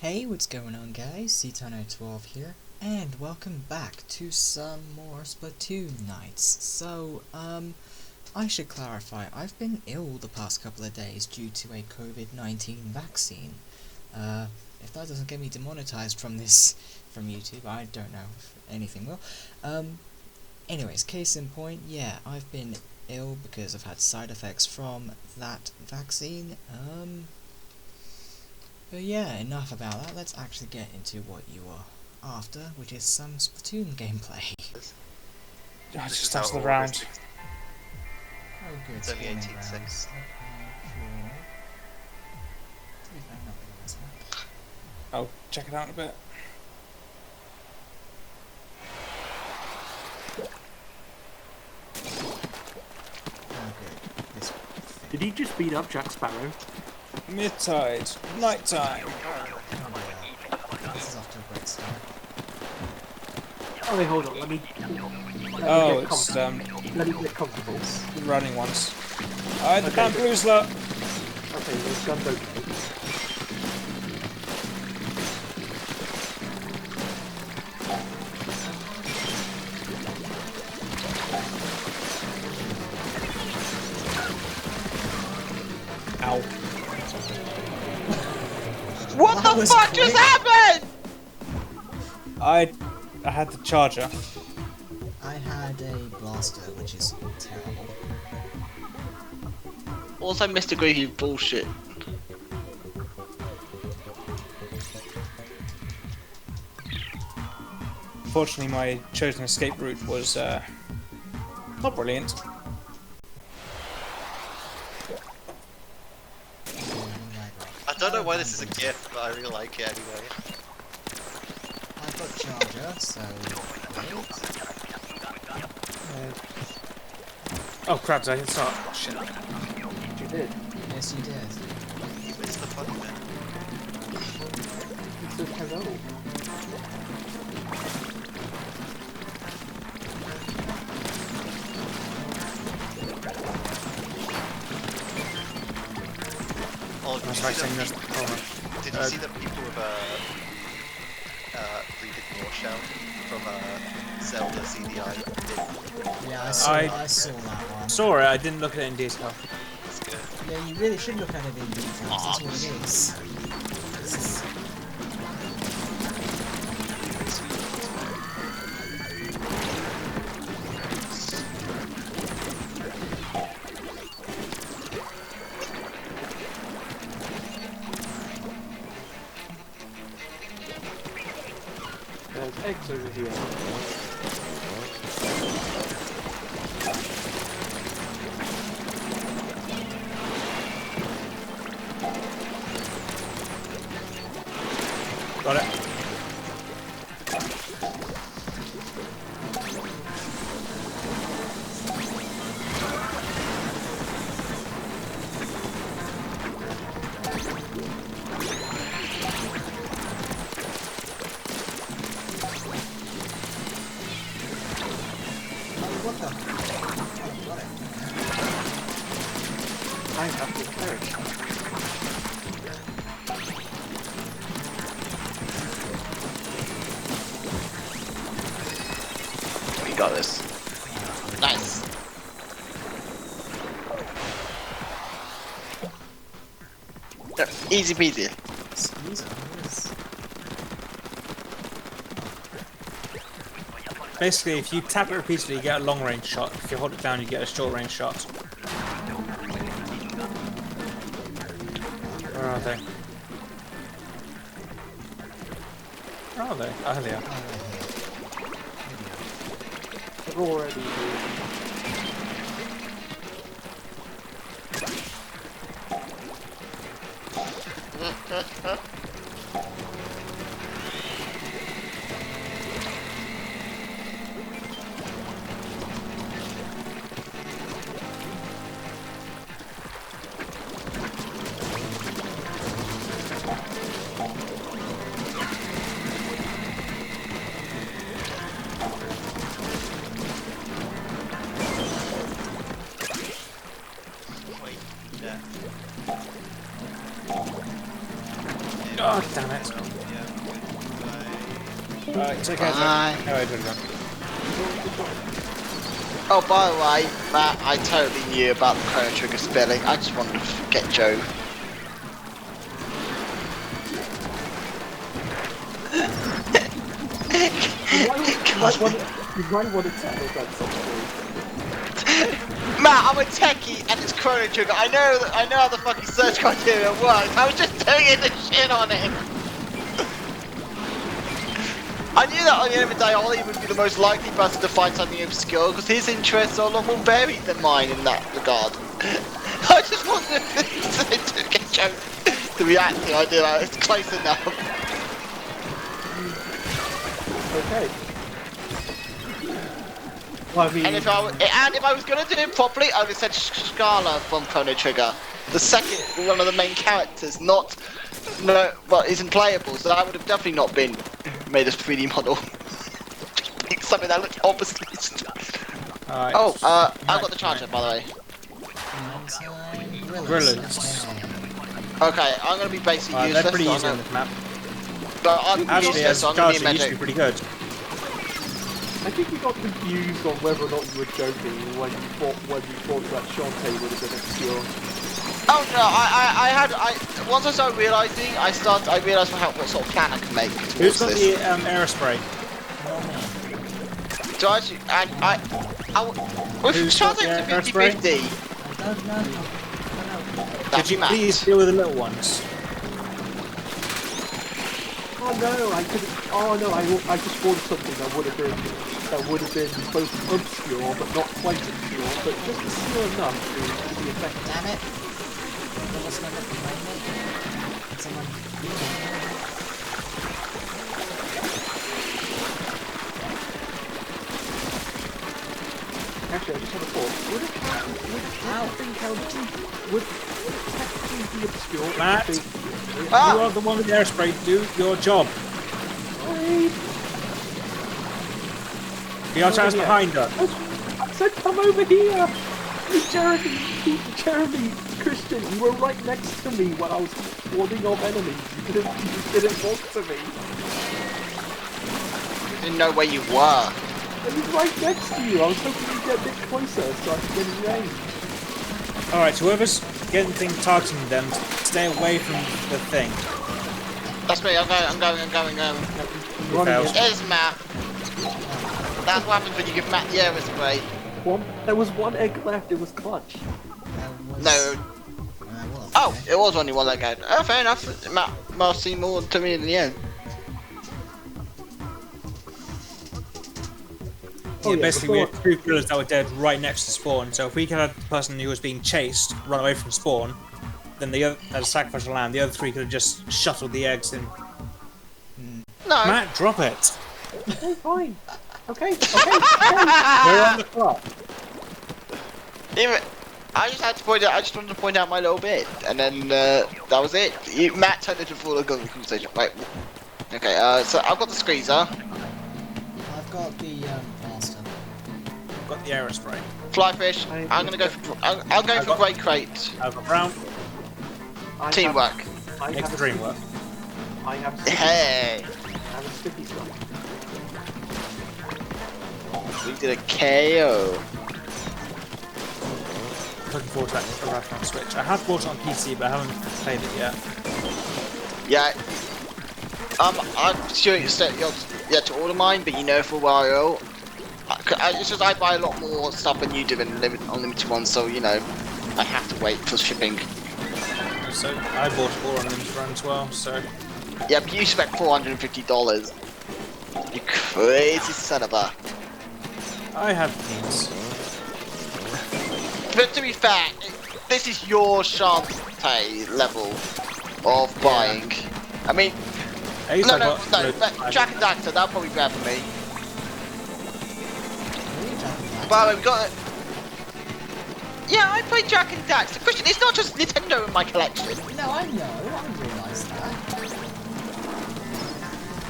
Hey, what's going on guys? Ctano12 here, and welcome back to some more Splatoon Nights. So, I should clarify, I've been ill the past couple of days due to a COVID-19 vaccine. If that doesn't get me demonetized from YouTube, I don't know if anything will. Anyways, case in point, yeah, I've been ill because I've had side effects from that vaccine. But yeah, enough about that. Let's actually get into what you are after, which is some Splatoon gameplay. I just started the round. Oh good, It's only 18 spawning seconds. grounds. Okay, I'll check it out in a bit. Oh good, this Did he just beat up Jack Sparrow? Mid-tide, night-time. is off to a great start. Oh wait, hold on, let me Oh, get it's comfortable. Let me get comfortable. running ones. I the Okay. bamboozler. Okay, those guns okay. Ow. What That the was fuck quick. just happened?! I had the charger. I had a blaster, which is terrible. Also, Mr. Greavy bullshit. Fortunately, my chosen escape route was not brilliant. I don't know why this is a gift, but I really like it anyway. I've got charger, so Oh crap! I hit start. Shit. You did. yes you did. It's the fun bit. It says hello. Oh, That's right, saying that's the corner. did you see that people with breathing more shell from Zelda CDI? Yeah, I saw that one. Saw it. I didn't look at it in detail. That's good. Yeah, you really should look at it in detail, 'cause that's what it is. This is There's eggs over here. Got it. what the? Oh, got it. I have to perish. We got this. Nice. Yeah, easy peasy. Squeeze it, it is. Basically, if you tap it repeatedly, you get a long range shot. If you hold it down, you get a short range shot. Where are they? Where are they? Oh, they are. Oh, right here. They're already Wait, yeah. Oh, damn it. Right, take care. Bye. No, I didn't run. Oh, by the way, Matt, I totally knew about the Chrono Trigger spelling. I just wanted to get Joe. You might want to tell us that something. Matt, I'm a techie and it's Chrono Trigger. I know how the fucking search criteria works. I was just doing it to shit on him. I knew that on the end of the day, Ollie would be the most likely person to find something obscure because his interests are a lot more varied than mine in that regard. I just wanted to get Joe to react to the idea that it's close enough. Okay. Well, I mean, And if I was gonna do it properly, I would have said Scala from Chrono Trigger, the second one of the main characters, but isn't playable. So that would have definitely not been made as 3D model. Pick something that looked obviously. Alright. Oh, I've got the charger by the way. Brilliant. Okay, I'm gonna be basically They're useless. pretty so easy on this map. But I'm Actually, useless, as so I'm gonna be Scarlet a used to be medic. pretty good. I think you got confused on whether or not you were joking when you thought that Shantae would have been obscure. Oh no, once I started realising, I realised what sort of plan I could make Who's towards got this. the aerospray? So actually, well, Who's try got the to aerospray? 50-50. I don't know. Could you please deal with the little ones? Oh no, I just thought of something that would have been both obscure but not quite obscure, but just obscure enough to be effective. Damn it. Almost never behind me. Someone. Actually, I just had a thought. Would it technically be obscure? Matt? You are the one with the airspray. Do your job. Wait. The outside's behind her. I said come over here! Jeremy, Christian, you were right next to me when I was warding off enemies. You just didn't walk to me. You didn't know where you were. I was right next to you. I was hoping you'd get a bit closer so I could get in range. Alright, whoever's getting things targeting them, stay away from the thing. That's me, I'm going. Fails. There's Matt. That's what happens when you give Matt the aerospray. There was one egg left. It was clutch. No. Oh, it was only one leg out. Oh, fair enough. Matt must seem more to me in the end. Basically we had two killers that were dead right next to spawn, so if we could have the person who was being chased run away from spawn, then the other, as a sacrificial lamb, the other three could have just shuttled the eggs in. No. Matt, drop it! Okay, fine. Okay. We're on the clock. I just wanted to point out my little bit, and then that was it. Matt turned into a full of conversation. Right. Okay. So I've got the squeezer. I've got the blaster. Got the aerospray. Fly fish. I'm gonna go for. I'll go for great crate. I've got brown. Teamwork. Makes the dream work. I have Hey. I have a sticky stuff. We did a KO. Looking forward to that arriving on Switch. I have bought it on PC, but I haven't played it yet. Yeah. I'm sure it's yet to order mine, but you know for a while. It's just I buy a lot more stuff than you do in unlimited ones, so you know I have to wait for shipping. So I bought it all on limited run as well. So Yeah, but you spent $450. You crazy son of a. I have means. But to be fair, this is your Shantae level of buying. I mean, At least no, I no, got no, but Jack and Daxter, that'll probably grab for me. By the way, we got it. Yeah, I play Jack and Daxter. Christian, it's not just Nintendo in my collection. No, I know. I realised that.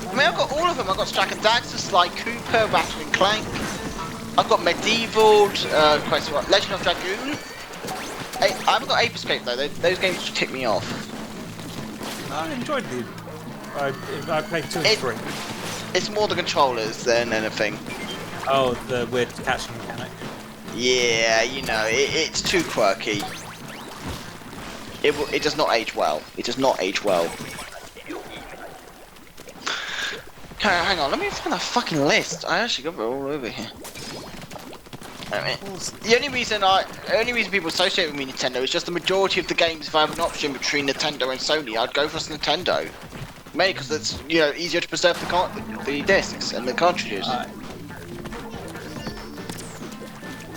I mean, I've got all of them. I've got Jack and Daxter, Sly Cooper, Ratchet and Clank. I've got Medieval, Legend of Dragoon. I haven't got Ape Escape though. Those games just tick me off. I enjoyed the. I played 2 and 3. It's more the controllers than anything. Oh, the weird catching mechanic. Yeah, you know, it's too quirky. It does not age well. It does not age well. Okay, hang on, let me find that fucking list. I actually got it all over here. I mean, the only reason people associate with me Nintendo is just the majority of the games. If I have an option between Nintendo and Sony, I'd go for Nintendo. Mainly because it's, you know, easier to preserve the discs and the cartridges.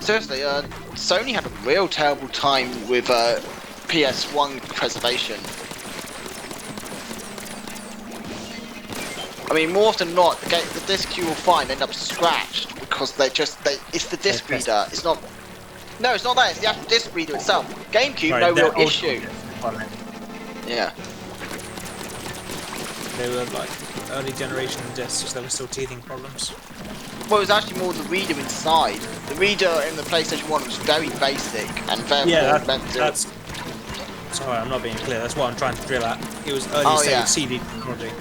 Seriously, Sony had a real terrible time with PS1 preservation. I mean, more often than not, the discs you will find end up scratched because it's the disc reader. It's not. No, it's not that. It's the actual disc reader itself. GameCube, Right, no real they're issue. Yeah. They were like early generation discs. There were still teething problems. Well, it was actually more the reader inside. The reader in the PlayStation 1 was very basic and very that's. Sorry, I'm not being clear. That's what I'm trying to drill at. It was early CD technology.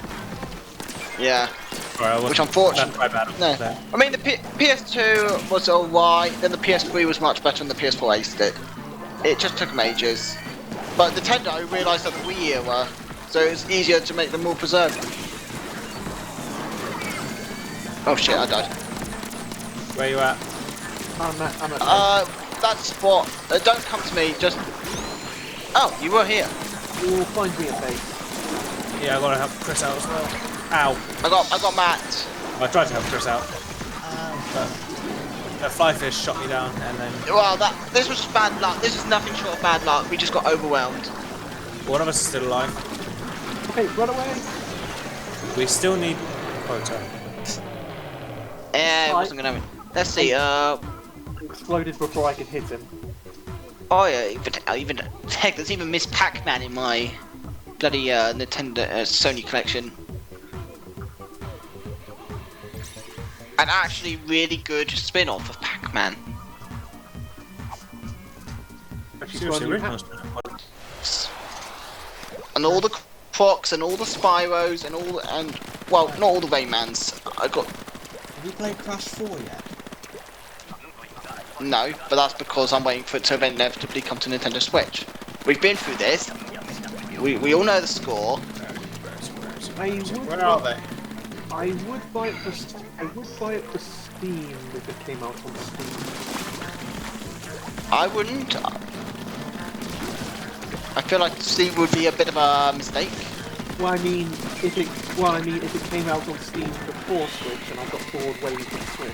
Yeah. Right, which unfortunately, no. I mean the PS2 was alright, then the PS3 was much better than the PS4 aced it. It just took them ages. But Nintendo realised that the Wii era, so it was easier to make them more preserved. Oh shit, I died. Where you at? I'm at that spot, don't come to me, just... Oh, you were here. You'll find me at base. Yeah, I gotta help Chris out as well. Ow. I got Matt. I tried to help Chris out. But a fly fish shot me down and then... Well, this was just bad luck. This is nothing short of bad luck. We just got overwhelmed. One of us is still alive. Okay, run away. We still need quota. It wasn't gonna happen. Let's see, Exploded before I could hit him. Oh yeah, even heck, there's even Miss Pac-Man in my bloody Nintendo Sony collection. An actually really good spin-off of Pac-Man. Seriously, original. And all the Crocs and all the Spyros and well, not all the Raymans. I got. Have you played Crash 4 yet? No, but that's because I'm waiting for it to inevitably come to Nintendo Switch. We've been through this. We all know the score. Where are they? I would buy it for Steam if it came out on Steam. I wouldn't. I feel like Steam would be a bit of a mistake. Well, I mean, if it came out on Steam before Switch and I got bored waiting for the Switch.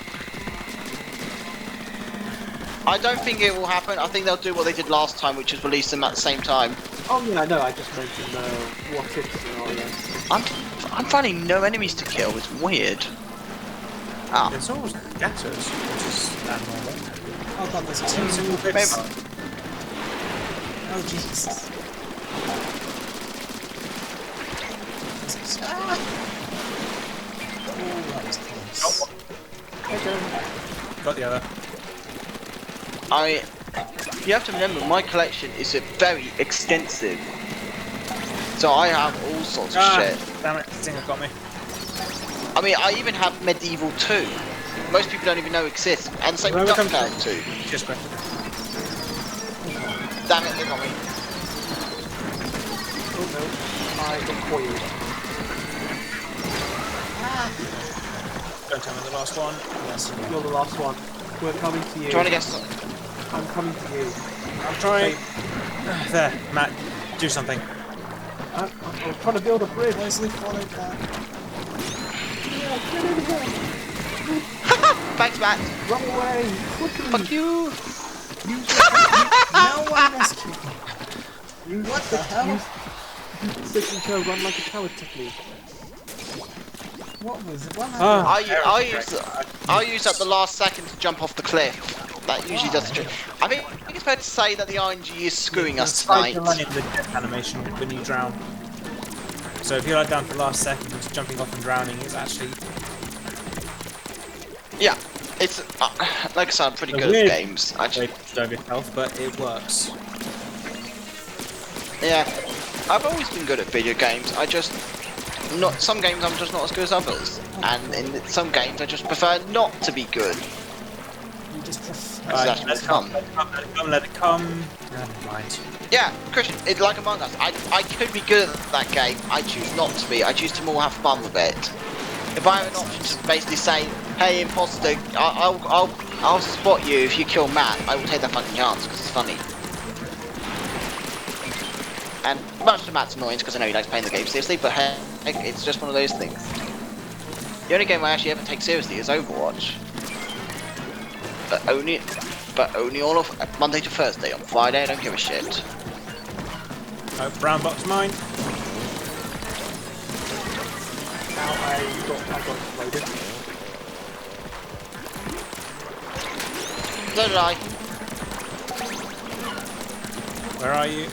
I don't think it will happen. I think they'll do what they did last time, which is release them at the same time. Oh yeah, I know. I just mentioned the what if scenario. I'm finding no enemies to kill. It's weird. Ah. There's almost gatos, which is abnormal. Oh god, there's two single bits. Oh Jesus. Ah. Oh, that was close. Got the other. You have to remember, my collection is very extensive. So I have all sorts of shit. Damn it, this thing got me. I mean, I even have Medieval 2. Most people don't even know exists. And same with Ducktown 2. Just quick. Damn it, they got me. Oh no, I got foiled. Don't tell me the last one. Yes, You're the last one. We're coming to you. Trying to get some. I'm coming to you. I'm trying. There, Matt, do something. I'm trying to build a bridge. Leslie followed that. Yeah, get in here. Thanks, Matt. Run away. Quickly. Fuck you. No one rescued me. Use What the hell? Use the signature run like a coward technique. What was it? What Ah. happened? I use at the last second to jump off the cliff. That usually does the trick. I think it's fair to say that the RNG is screwing us tonight. The death animation when you drown. So if you're like down for the last second, jumping off and drowning is actually... Yeah, it's like I said, I'm pretty good at games. Actually, Preserve your health, but it works. yeah. I've always been good at video games. Some games I'm just not as good as others, and in some games I just prefer not to be good. You just prefer. That's Let's fun. let it come. Never mind. Yeah, Christian, it's like Among Us. I could be good at that game. I choose not to be. I choose to more have fun with it. If I have an option to basically say, "Hey, imposter, I'll spot you if you kill Matt," I will take that fucking chance because it's funny. And much to Matt's annoyance because I know he likes playing the game seriously, but hey, it's just one of those things. The only game I actually ever take seriously is Overwatch. But only all of Monday to Thursday. On Friday, I don't give a shit. Oh, brown box mine. Now I got loaded. So did I. Where are you?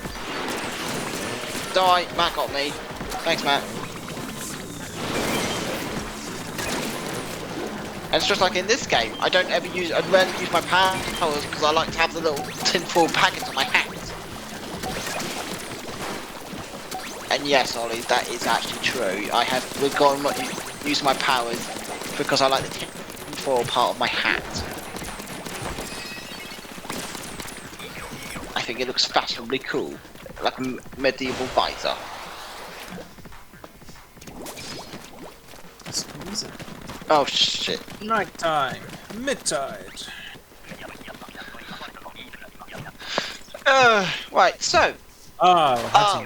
Die, Matt got me. Thanks, Matt. And it's just like in this game, I'd rarely use my powers because I like to have the little tinfoil packets on my hat. And yes, Ollie, that is actually true. I have forgotten what use my powers because I like the tinfoil part of my hat. I think it looks fashionably cool, like a medieval visor. Squeeze it. Oh shit. Nighttime. Mid-tide. Right, so. Oh, Oh.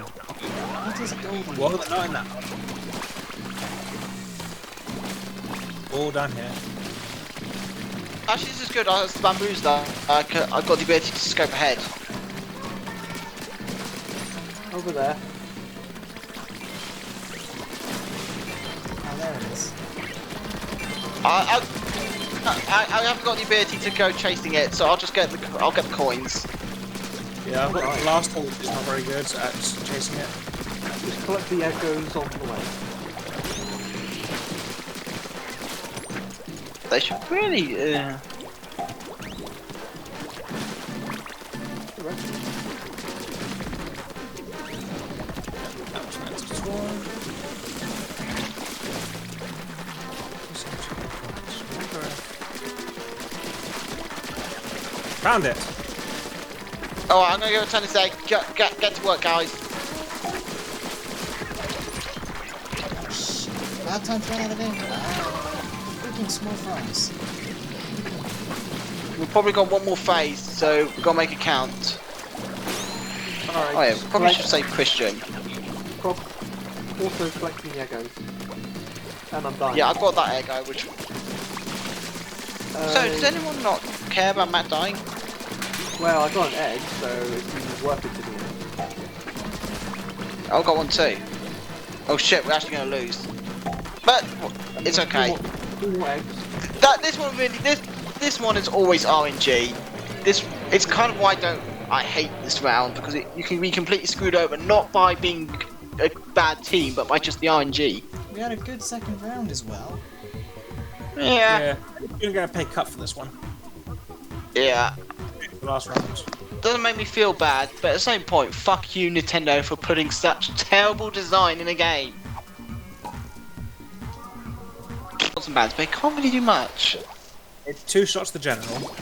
What is golden? What are they not in that? All down here. Actually, this is good. I was bamboozled. I've got the ability to scope ahead. Over there. Oh, there it is. I haven't got the ability to go chasing it, so I'll just get the coins. Yeah, I've got the last one, which is not very good at chasing it. Just collect the echoes on the way. They should really. The rest. That was meant to destroy. Found it. Oh, I'm gonna go to tennis egg. Get to work, guys. Oh, shit. Bad time to run out of ink. Freaking small fries. We've probably got one more phase, so we've got to make it count. Alright. Oh yeah, probably should say Christian. Also collecting the echoes. And I'm dying. Yeah, I've got that egg, which. So, does anyone not care about Matt dying? Well, I got an egg, so it's worth it to do it. I've got one too. Oh shit, we're actually gonna lose. But it's okay. Two more eggs. This one is always RNG. It's kind of why I hate this round because you can be completely screwed over not by being a bad team, but by just the RNG. We had a good second round as well. Yeah. You're gonna pay cut for this one. Yeah. The last round. Doesn't make me feel bad, but at the same point, fuck you, Nintendo, for putting such terrible design in a game. Lots of bands, but it can't really do much. It's 2 shots to the general.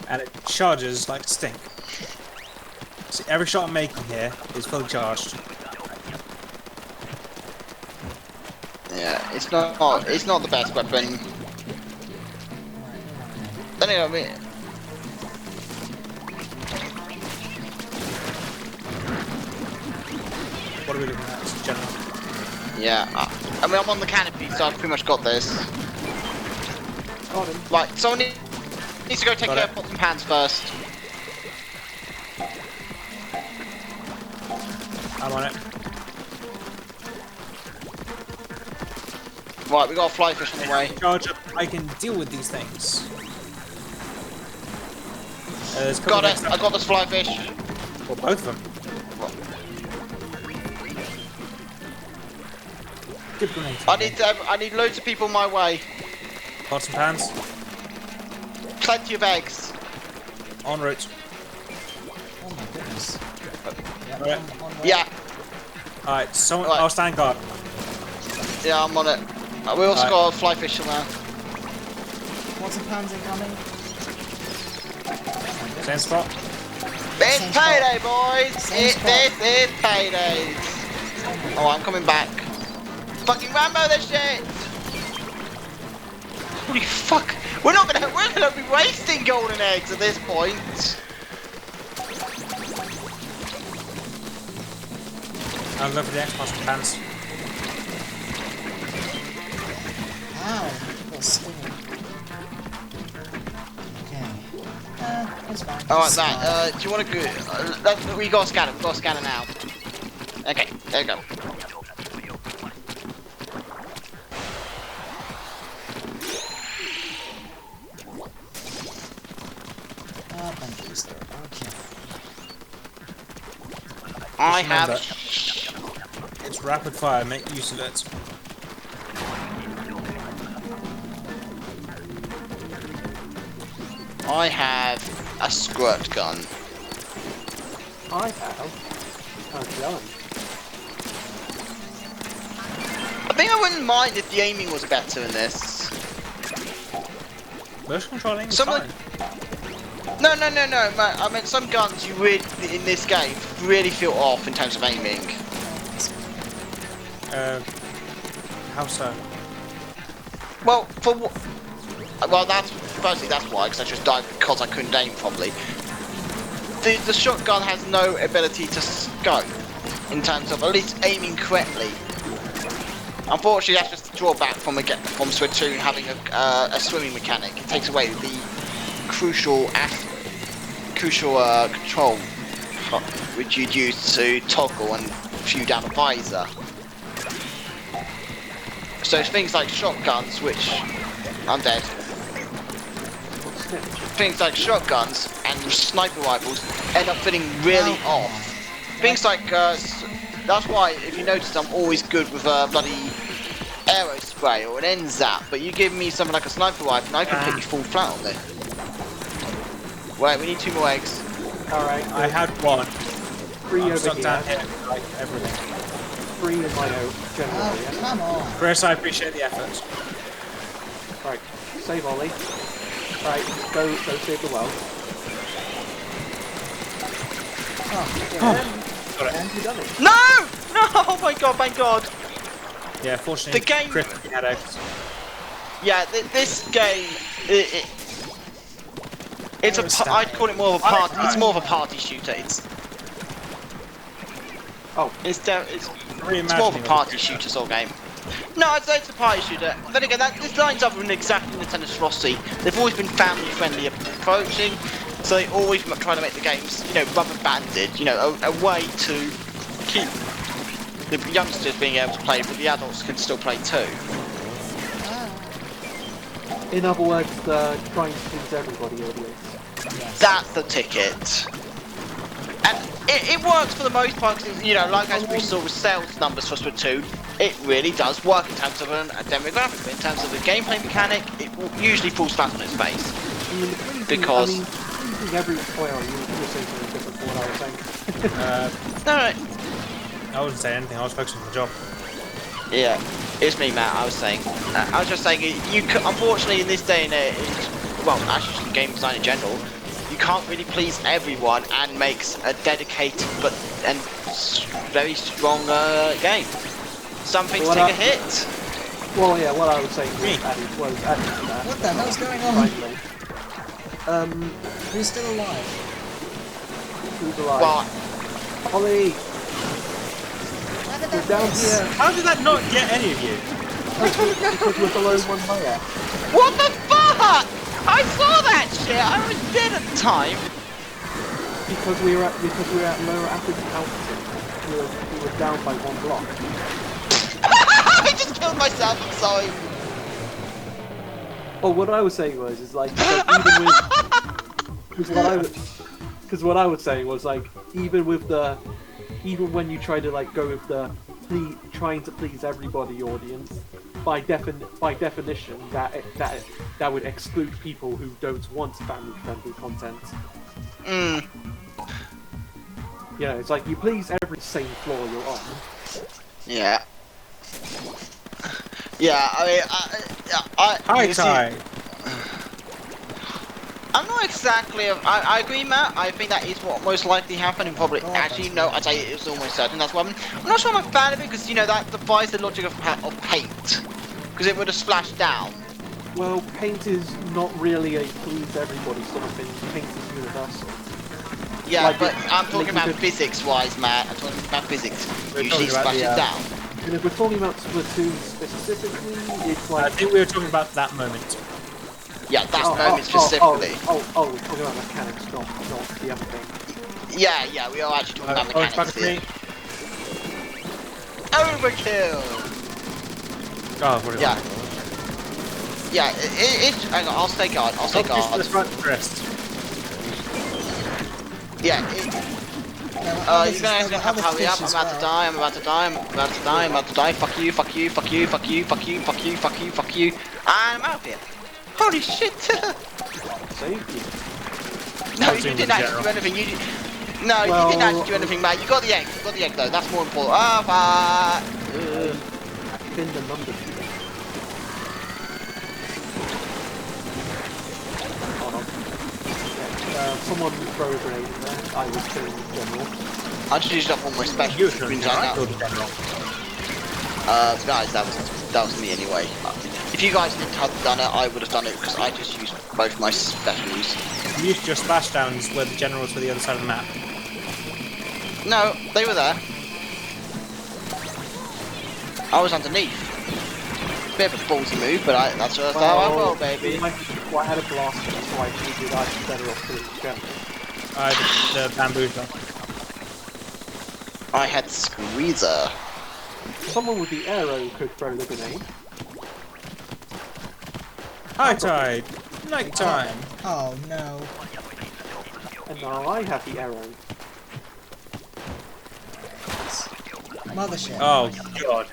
And it charges like a stink. See, every shot I'm making here is fully charged. Yeah, it's not the best weapon. Anyway, I mean, What are we looking at? It's general. yeah. I mean, I'm on the canopy, so I've pretty much got this. Got him. Right, someone needs to go take Got care it. of pots and pans first. I'm on it. Right, we got a fly fish on the way. Charge up. I can deal with these things. There's a couple Got of it. extra- I got this fly fish. Well, both of them. Good grenade. I need loads of people my way. Pots and pans. Plenty of eggs. En route. Oh my goodness. Right. On the- Yeah, Alright, someone. Right. I'll stand guard. yeah, I'm on it. We also Right. got a fly fish now. What's the plans incoming? Same spot. It's Same payday, boys! Same spot. This is payday! Oh, I'm coming back. Fucking Rambo this shit! Holy fuck! We're gonna be wasting golden eggs at this point! I'll go for the Xbox pants. Ow, got stung. Okay. That's fine. Alright, Matt, do you wanna go... we gotta scan it, now. Okay, there you go. Booster. Okay. I remember- have... It's rapid fire. Make use of it. I have a squirt gun. I have a gun. I think I wouldn't mind if the aiming was better in this. Motion controlling is Some fine. of No, man, I mean some guns you really, in this game, really feel off in terms of aiming. How so? Well, firstly that's why, because I just died because I couldn't aim properly. The shotgun has no ability to scope, in terms of at least aiming correctly. Unfortunately, that's just a drawback from Splatoon having a swimming mechanic. It takes away the crucial control which you'd use to toggle and view down a visor. So things like shotguns, which I'm dead. Things like shotguns and sniper rifles end up feeling really off. Things like that's why, if you notice, I'm always good with a bloody arrow spray or an end zap. But you give me something like a sniper rifle, and I can hit you full flat on it. Wait, we need 2 more eggs. Alright, I had one. 3 I'm over stuck here. down here, like everything. 3 in my note, generally. Oh, Yeah? come on. Chris, I appreciate the effort. Right, save Ollie. Right, go save the well. Oh, Got it. And you done it. No! No! Oh my god! Thank God! Yeah, fortunately, The game- Chris had eggs. Yeah, this game, it's I'd call it more of a party. It's more of a party shooter. It's more of a party shooter sort of game. No, I'd say it's a party shooter. Then again, this lines up with exactly Nintendo's philosophy. They've always been family-friendly approaching, so they always try to make the games, rubber-banded. A way to keep the youngsters being able to play, but the adults can still play too. In other words, trying to please everybody audience. yes. That's the ticket. And it works for the most part, 'cause, like as we saw with sales numbers for Splatoon, it really does work in terms of a demographic, but in terms of the gameplay mechanic, it usually falls flat on its face. I mean, pleasing, Because- pleasing every... Oh, you're saying something different from what I was saying. No, I wasn't saying anything. I was focusing on the job. yeah, it's me, Matt. I was just saying, unfortunately, in this day and age, well, actually, just game design in general, you can't really please everyone and makes a dedicated and very strong game. Some things Well, take a hit. Well, yeah, what I was saying Me. added to that. What the hell's going on? Finally. Who's still alive? Who's alive? Well, Ollie! Why did We're that down miss? here How did that not get any of you? because we're below 1 layer. what the fuck? I saw that shit. I was dead at the time. Because we were at lower altitude. We were down by 1 block. I just killed myself. I'm sorry. Oh, what I was saying was, is like even with, because what I was saying was like even when you try to like go with the trying to please everybody audience, by definition that would exclude people who don't want family friendly content. You know, it's like you please every same floor you're on. Yeah. Yeah, I mean, High you see, tide. I'm not exactly. I agree, Matt. I think that is what most likely happened, and probably God, actually that's no. really I'd say it's almost certain that's what happened. I'm not sure I'm a fan of it because you know that defies the logic of paint, because it would have splashed down. Well, paint is not really a please everybody sort of thing. Paint is universal. Yeah, Like but I'm talking like you about could- physics-wise, Matt. I'm talking about physics. We're Usually talking about splashes the, down. And if we're talking about Splatoon specifically, it's I like... think we were talking about that moment. Yeah, that moment specifically. We're talking about mechanics, not the other thing. Yeah, we are actually talking about Orange mechanics bucket here. me. Overkill! Oh, what Yeah. Yeah, it's... Hang on, I'll stay guard. I'll stay Oh, guard. this front crest. Yeah, Others you guys gonna have to hurry up. I'm about to die. I'm about to die. I'm about to die. I'm about to die. Fuck you. Fuck you. Fuck you. Fuck you. Fuck you. Fuck you. Fuck you. Fuck you. And I'm out of here. Holy shit! Save you. No, you didn't actually do anything. You didn't actually do anything, mate. You got the egg. You got the egg, though. That's more important. Pin the number. Someone throw a grenade in there. I was killing the general. I just used up all my special You screens should right now. the general. Guys, that was me anyway. If you guys didn't have done it, I would have done it because I just used both my specials. You used your splashdowns where the generals were the other side of the map. No, they were there. I was underneath. Bit of a ballsy move, but that's just how I roll, baby. Well, I had a blaster, so I figured I'd be better off killing the general. The bamboo shot. I had Squeezer. Someone with the arrow could throw the grenade. High tide. Night time. Oh no. And now I have the arrow. Mothership. Oh god.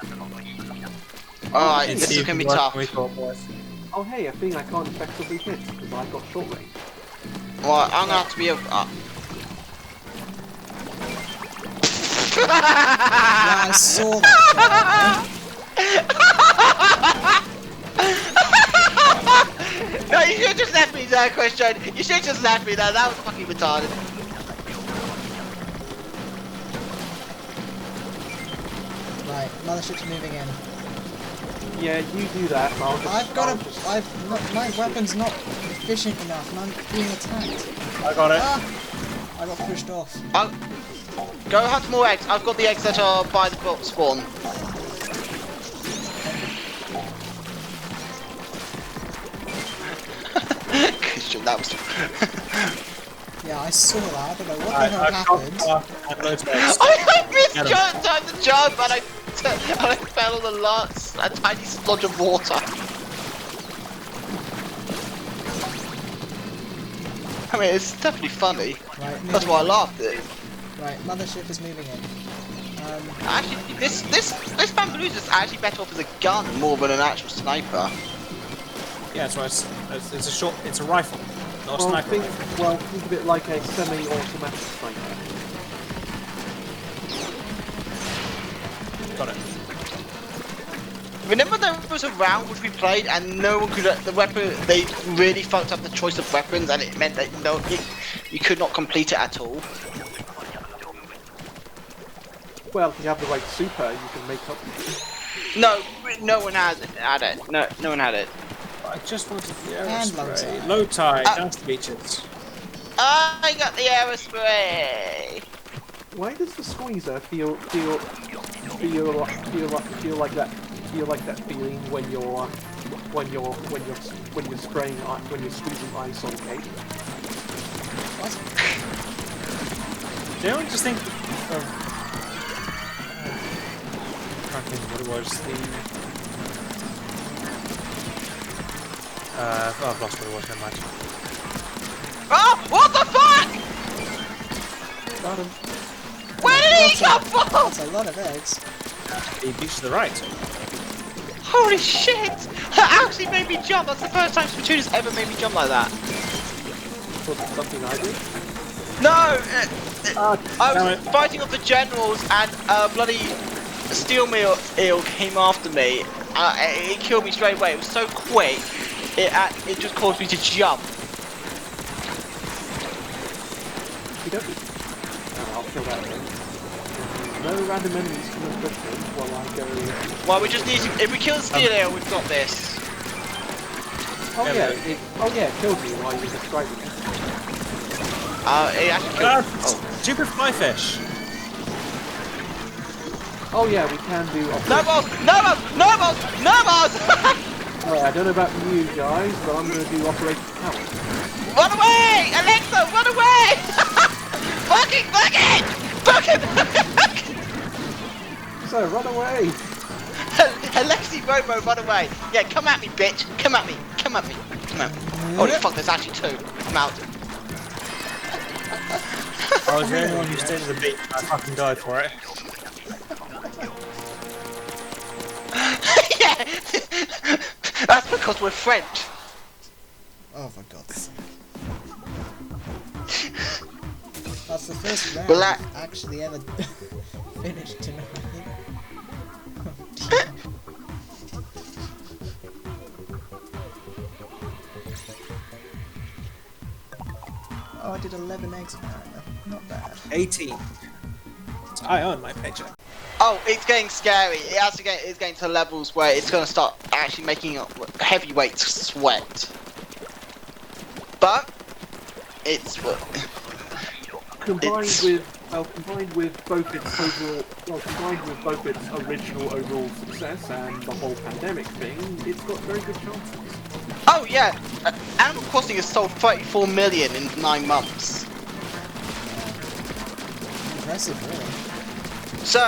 Alright, It's this is gonna be even worse tough. than we thought, boys. Oh hey, a thing I can't effectively hit because I've got short range. Well, I'm gonna have to be a... Yeah, I saw that. No, you should have just left me there, Christian. You should have just left me there. That was fucking retarded. Right, mothership's moving in. Yeah, you do that. And My weapon's not efficient enough, and I'm being attacked. I got it. Ah! I got pushed off. Go hunt more eggs. I've got the eggs that are by the spawn. Christian, that was... Yeah, I saw that. I don't know what the hell happened. I misjudged on the jump and I fell on a tiny splodge of water. I mean, it's definitely funny. Right, That's why I laughed at it. Right, mothership is moving in. Actually, this bamboo is actually better off as a gun more than an actual sniper. Yeah, that's right. It's a short. It's a rifle, not a Well, sniper. think of it like a semi-automatic sniper. Got it. Remember there was a round which we played and no one could, the weapon, they really fucked up the choice of weapons and it meant that you could not complete it at all. Well, if you have the right super, you can make up. No one had it. No one had it. I just wanted the And aerospray. low Low tide. Ah. Down to the beaches. I got the aerospray! Why does the squeezer feel like that feeling when you're spraying when you're squeezing ice on cake? What? Do you just think of... I can't think of what it was. I've lost what it was, never mind. Oh! What the fuck?! Got him. Where did he come from?! That's a lot of eggs. The beach to the right. Holy shit! That actually made me jump! That's the first time Splatoon has ever made me jump like that. Was it something I did? No! I was fighting off the generals, and bloody steel eel came after me. It killed me straight away. It was so quick. It just caused me to jump. You don't. I'll fill that in. No random enemies come and push me while I go. Well, we just need to. If we kill the steel eel, we've got this. Oh yeah, it killed me while you were describing it. It actually killed. Stupid flyfish. Oh yeah, we can do. No balls! No balls! No balls! No balls! Alright, I don't know about you guys, but I'm gonna do Operation Power. Run away! Alexa, run away! Fucking fucking! Fucking! So, run away! Alexi Robo, run away! Yeah, come at me, bitch! Come at me! Come at me! Come at me! Holy fuck, there's actually two. I'm out. I was the only one who stayed at the beach. I fucking died for it. Yeah! That's because we're French. Oh, for God's sake. That's the first round Well, I've actually ever finished tonight. Oh, dear. Oh, I did 11 eggs apparently. Not bad. 18. So I earned my paycheck. Oh, it's getting scary. It's getting to levels where it's going to start actually making heavyweights sweat. But it's Combined with both its original overall success and the whole pandemic thing, it's got very good chances. Oh yeah, Animal Crossing has sold 34 million in 9 months. Impressive, really. So,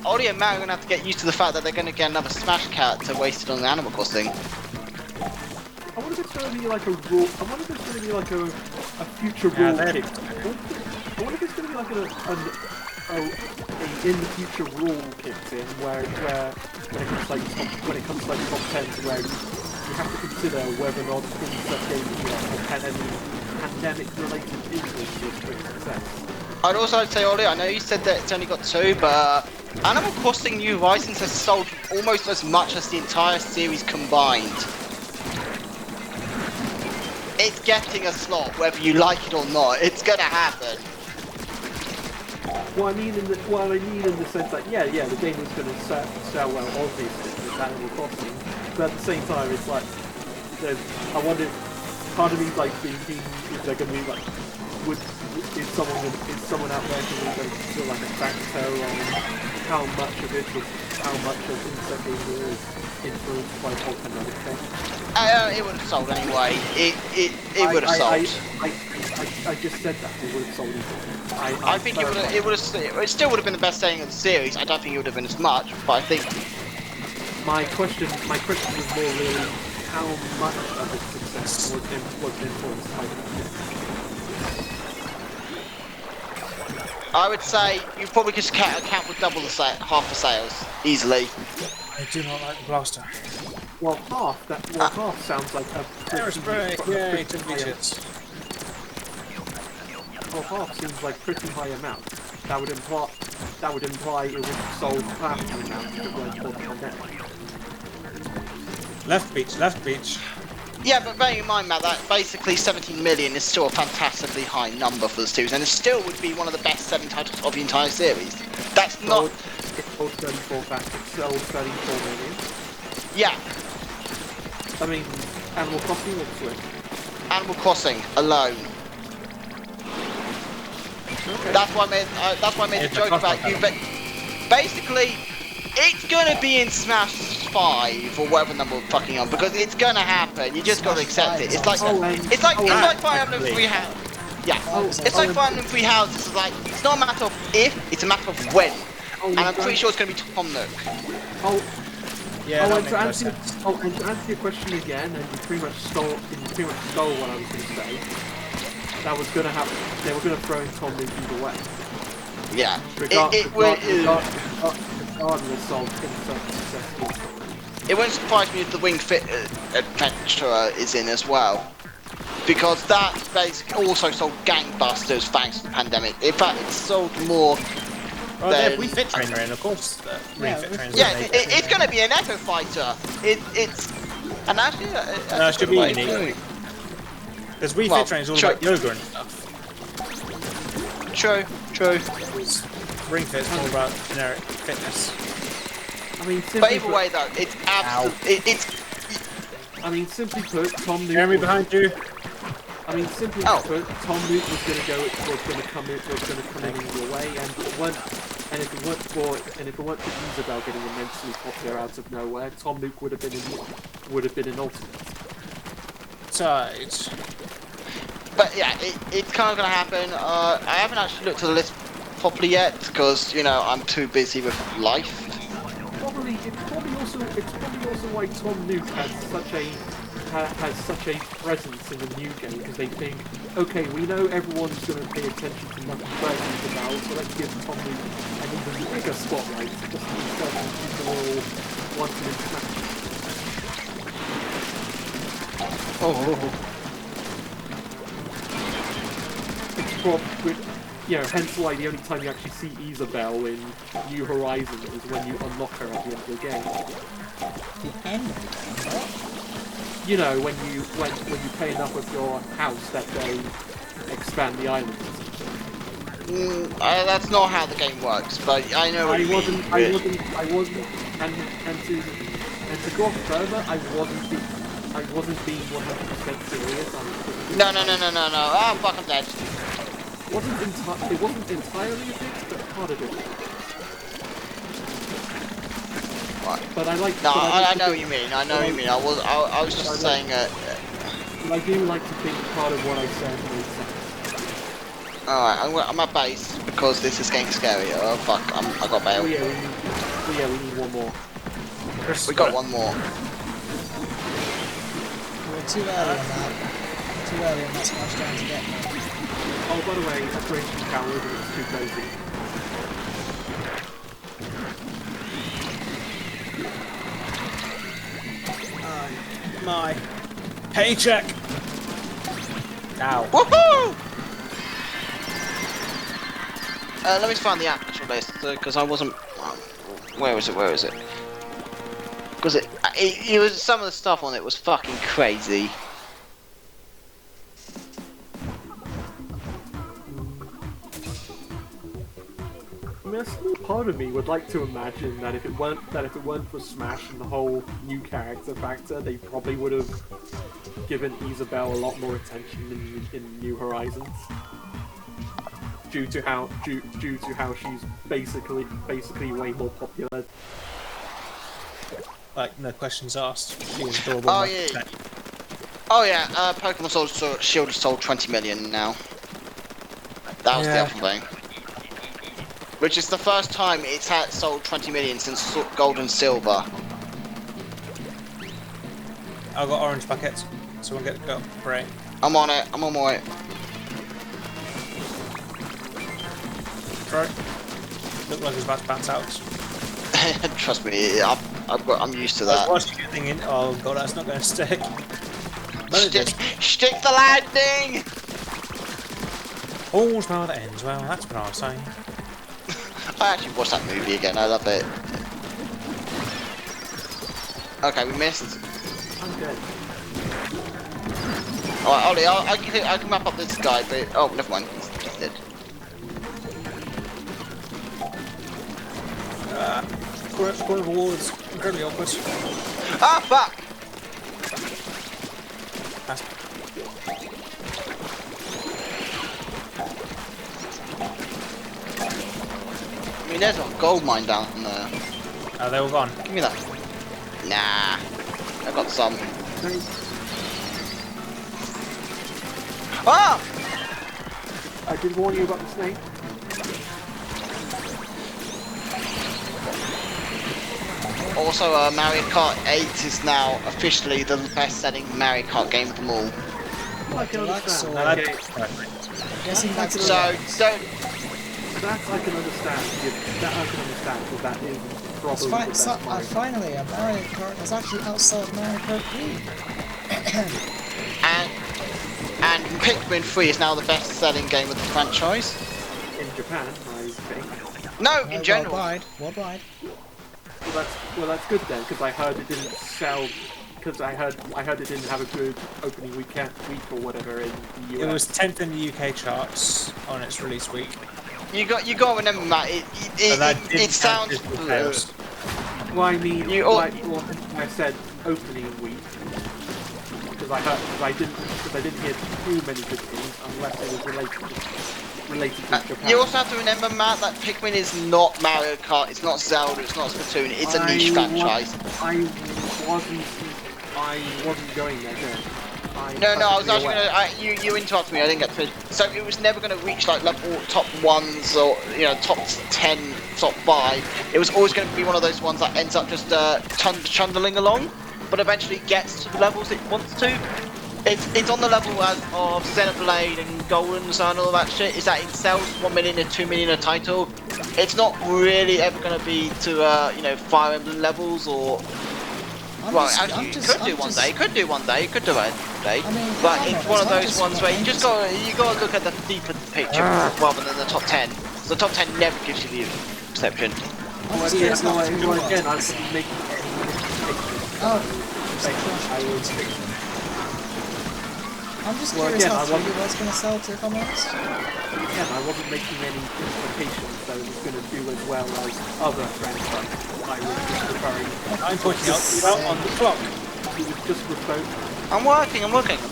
Ollie and Matt are going to have to get used to the fact that they're going to get another Smash character wasted on Animal Crossing. I wonder if it's going to be like a rule. I wonder if it's going to be like a future rule kick. I wonder if it's going to be like a in the future rule kicked in where when it comes to like top 10s where you have to consider whether or not things that they had any pandemic related influences to its success. I'd also like to say, Ollie, I know you said that it's only got 2, but Animal Crossing New Horizons has sold almost as much as the entire series combined. It's getting a slot, whether you like it or not. It's gonna happen. Well, I mean in the sense that the game is going to sell well, obviously, with Animal Crossing, but at the same time, it's like I wonder. Part of me like thinking is there going to be like is someone out there going to feel like a factor on how much of Insect Gamer is influenced by the whole pandemic thing? It would have sold anyway. It would have sold. I just said that it would have sold. I think it still would have been the best selling of the series. I don't think it would have been as much, but I think my question is more really how much of its success was influenced by that. I would say you probably just account for double half the sales easily. I do not like the blaster. Well, half sounds like a Aerospace, yay, 2 beaches. Well, half seems like pretty high amount. That would imply it would have sold half the amount if it weren't for the pandemic. Left beach. Yeah, but bearing in mind, Matt, that basically 17 million is still a fantastically high number for the series, and it still would be one of the best-selling titles of the entire series. That's not. It sold 34 million. Yeah. I mean, Animal Crossing or Switch? Animal Crossing alone. Okay. That's why I made the joke about you. But basically, it's gonna be in Smash 5 or whatever number we're fucking on, because it's gonna happen. You just gotta accept it. It's like it's like Fire Emblem Three Houses. Yeah, it's like Fire Emblem Three Houses. It's like it's not a matter of if, it's a matter of when. And I'm pretty sure it's gonna be Tom Nook. Yeah, and to answer your question again, and you pretty much stole what I was going to say. That was going to happen. They were going to throw in Tom Nook either way. Yeah, regardless of success. It wouldn't surprise me if the Wing Fit Adventurer is in as well. because that basically also sold gangbusters thanks to the pandemic. In fact, it sold more. Well, they have Wii Fit Trainer in, of course. Yeah, Wii Fit Trainer's Yeah, amazing. it's going to be an Echo Fighter. It's and actually, No, it should be unique. Because Wii Fit Trainer's all about yoga and stuff. True. Ring Fit's more about generic fitness. I mean, simply But either put, way, though, it's absolutely simply put, Tom Nook. Jeremy behind you. I mean, simply put, Tom Nook was going to come in your way, and if it weren't for Isabel getting immensely popular out of nowhere, Tom Nook would have been an ultimate. Tight. But yeah, it's kind of going to happen. I haven't actually looked at the list properly yet because I'm too busy with life. It's probably also why Tom Nook has such a presence in the new game, because they think, okay, we know everyone's going to pay attention to nothing but Isabel, so let's give Tom Nook an even bigger spotlight, just to be certain people all wanted him smashed. It's probably, hence why the only time you actually see Isabel in New Horizons is when you unlock her at the end of the game. The end of the game? When you pay enough of your house that they expand the island. That's not how the game works, but I know what you mean. I wasn't, and to go off further, I wasn't being 100% serious. No. Oh, fuck, I'm dead. It wasn't entirely a bit, but part of it. Right. But I like. No, I know what you mean. I was just saying. I do like to think part of what I said made sense. Alright, I'm at base because this is getting scary. Oh fuck, I got bail. We need one more. We got one more. We're too early on that. Too early on that splashdown to get me. Oh, by the way, Operation Coward is too crazy. My paycheck. Ow. Woohoo! Let me find the actual list because I wasn't. Where is it? Because it was some of the stuff on it was fucking crazy. I mean, a small part of me would like to imagine that if it weren't for Smash and the whole new character factor, they probably would have given Isabel a lot more attention in New Horizons. Due to how she's basically way more popular. Like, no questions asked. She was adorable. Oh yeah. Pokemon Shield has sold 20 million now. That was the other thing. Which is the first time it's sold 20 million since Gold and Silver. I've got orange buckets, so we'll get go. Great. I'm on it. I'm on my way. Right. Look like it's about to bounce out. Trust me, I'm used to that. What's the thing in? Oh god, that's not going to stick. Stick the landing! All's well that ends well. That's what I was saying. I actually watched that movie again. I love it. Okay, we missed. I'm dead. Alright, Ollie, I can map up this guy, but oh, never mind. He's dead. Corner of the wall is incredibly awkward. Ah, fuck! That's... I mean, there's a gold mine down there. Oh, they're all gone. Give me that. Nah, I got some. Ah! I did warn you about the snake. Also, Mario Kart 8 is now officially the best-selling Mario Kart game of them all. I can understand. No, Okay. Guessing that's So, don't... That I can understand. That I can understand, because that is probably the best Mario Kart. Finally, a Mario Kart has actually outsold Mario Kart 3. Pikmin 3 is now the best-selling game of the franchise. In Japan, I think. No, No, in general. worldwide. Well, that's good then, because I heard it didn't sell. Because I heard it didn't have a good opening week or whatever in the US. It was 10th in the UK charts on its release week. You got to remember, Matt. It sounds. Well, I mean, like I said, opening week. Because I didn't hear too many good things unless it was related to Japan. You also have to remember, Matt, that Pikmin is not Mario Kart. It's not Zelda. It's not Splatoon. It's a niche franchise. I wasn't going there. No, I was actually gonna. You interrupted me. I didn't get to. So it was never gonna reach like level top ones or top 10, top 5. It was always gonna be one of those ones that ends up just trundling along, but eventually gets to the levels it wants to. It's on the level of Xenoblade and Golden Sun and all that shit. Is that it sells 1 million or 2 million a title? It's not really ever gonna be to Fire Emblem levels or. It could do one day. Could do one day. I mean, but it's one of those ones where you gotta look at the deeper picture rather than the top 10. The top 10 never gives you the perception. Again, I'm making I'm just curious how 3 was going to sell to, if I'm honest. Again, I wasn't making any implications that it was going to do as well as other franchises. I was just referring. I'm pointing out on the clock. He was just referring. I'm working on it. I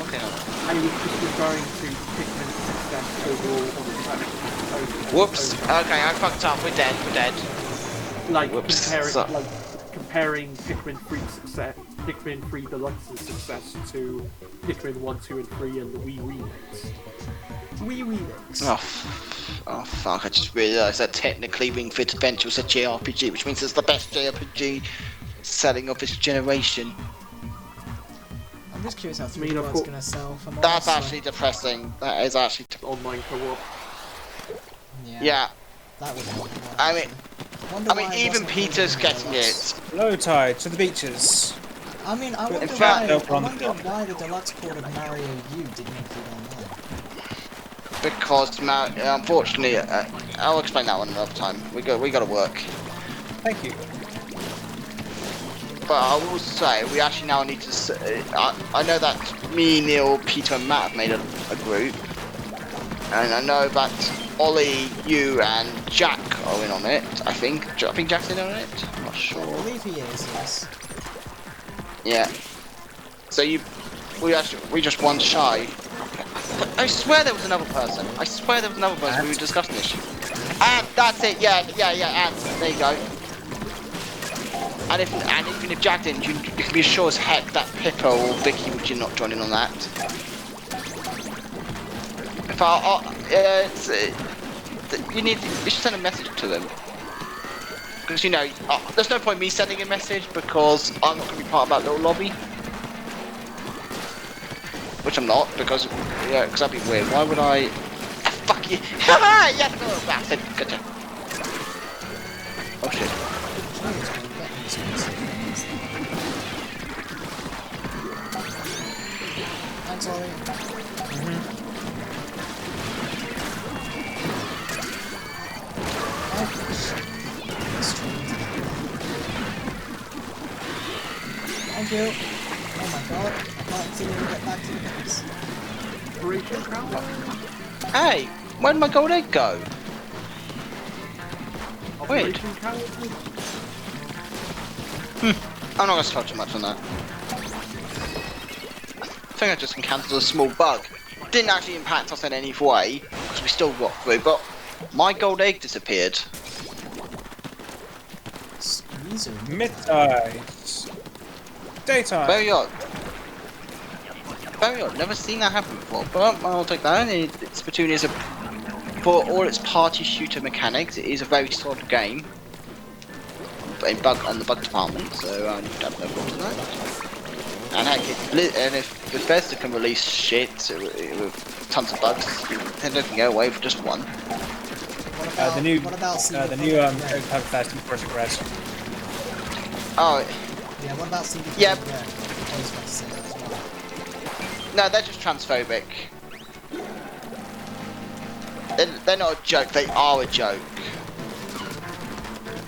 was just referring to Pikmin's success overall on the platform. Whoops. Okay, I fucked up. We're dead. Like Whoops. comparing Pikmin 3 Deluxe's success to Pikmin 1, 2, and 3 and the Wii Remix. Oh fuck, I just realised that technically Ring Fit Adventure is a JRPG, which means it's the best JRPG selling of its generation. I'm just curious how 3 was going to sell for more. That's actually depressing. That is actually online co-op. Yeah. That would help. I mean, even Peter's getting it. Low tide to the beaches. I mean, I wonder why the deluxe port of Mario U didn't include online. Because unfortunately, I'll explain that one another time. We got to work. Thank you. But I will say, we actually now need to. I know that me, Neil, Peter, and Matt have made a group, and I know that Ollie, you, and Jack are in on it. I think Jack's in on it. I'm not sure. I believe he is. Yes. Yeah. So we just one shy. But I swear there was another person. We were discussing this. And that's it. Yeah. And there you go. And even if Jack didn't, you can be sure as heck that Pippa or Vicky would not join in on that. If you should send a message to them. Because there's no point me sending a message because I'm not going to be part of that little lobby. Which I'm not, because that'd be weird. Why would I? Fuck you! Haha! Yes, little bastard. Gotcha. Oh shit. I'm sorry. Thank you. Oh my god, I can't seem to get back to the base. Hey, where'd my gold egg go? Wait. I'm not going to talk too much on that. I think I just encountered a small bug. Didn't actually impact us in any way, because we still got through, but my gold egg disappeared. Midnight. Daytime. Very odd. Never seen that happen before, but I'll take that. Splatoon is for all its party shooter mechanics, it is a very solid game. On the bug department, so I have no problem with that. And heck, if Bethesda can release shit with tons of bugs, Nintendo can go away for just one. The new Bethesda Project Red. Oh. Yeah, what about CD? Yeah. No, they're just transphobic. They're not a joke. They are a joke.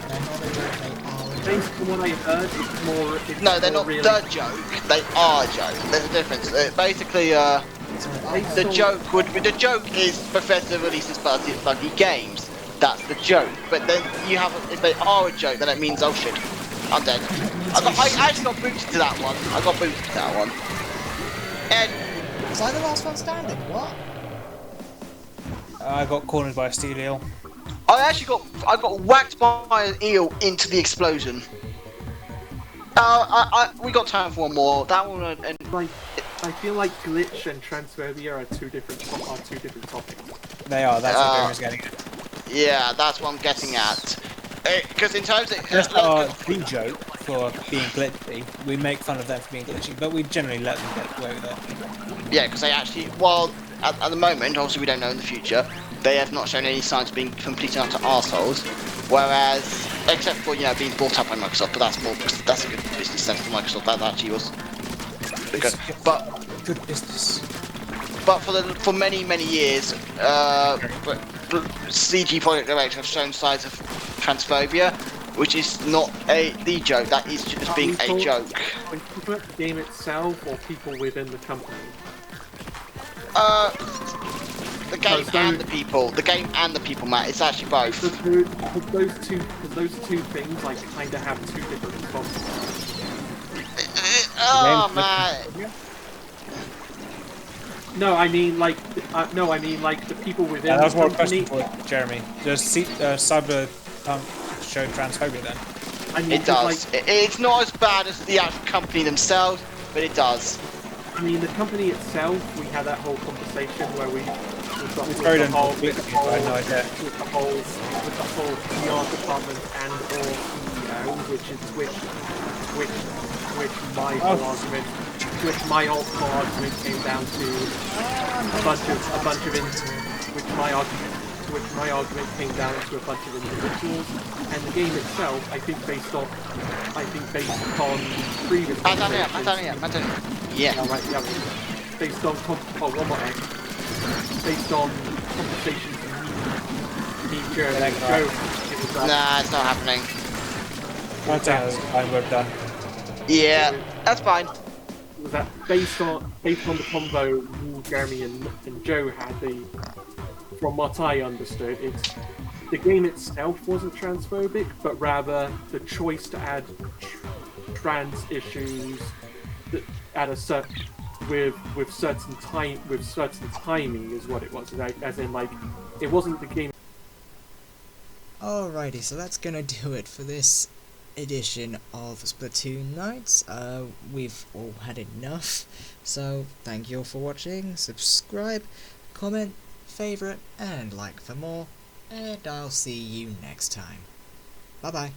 They're not a joke, they are a joke. Based on what I heard, it's more. It's No, they're more not really, the joke. They are a joke. There's a difference. Basically, Sorry, the joke is Bethesda releases buggy games. That's the joke. But then you have, if they are a joke, then it means, oh shit, I'm dead. I actually got booted to that one. I got booted to that one. And Was I the last one standing? What? I got cornered by a steel eel. I got whacked by an eel into the explosion. We got time for one more. That one and like, I feel like glitch and transphobia are two different topics. They are. That's what Jeremy's getting at. yeah, that's what I'm getting at. Because in terms of Just the joke for being glitchy. We make fun of them for being glitchy, but we generally let them get away with it. yeah, because they actually, well, at the moment, obviously we don't know in the future, they have not shown any signs of being complete and utter arseholes. Whereas, except for being bought up by Microsoft, but that's a good business sense for Microsoft. That actually was good. But Good business. for many years, CG Projekt Direct have shown signs of transphobia, which is not the joke. That is just being a joke. When you talk about the game itself or people within the company? The game and the people. The game and the people, Matt. It's actually both. Those two things like kind of have two different responses. Oh man. No, I mean like the people within That was the more a company. question for Jeremy. Does Cyberpunk show transphobia then? I mean, It does. It's not as bad as the actual company themselves, but it does. I mean, the company itself. We had that whole conversation where we got It's with very the whole unconvincing, I had no idea. with the whole PR department and or CEO, which my whole argument. Which my whole argument came down to which my argument came down to a bunch of individuals, and the game itself, I think based on previous Yeah. based on one more egg, based on conversations me, Jeremy, and Joe, it was that Nah, it's not happening. I'd say that's fine, we're done. Yeah, that's fine. was that based on the convo me, Jeremy, and Joe had, from what I understood, the game itself wasn't transphobic, but rather the choice to add trans issues at a certain with certain timing is what it was. As in, like, it wasn't the game. Alrighty, so that's gonna do it for this edition of Splatoon Nights. We've all had enough, so thank you all for watching. Subscribe, comment, favourite, and like for more, and I'll see you next time. Bye bye.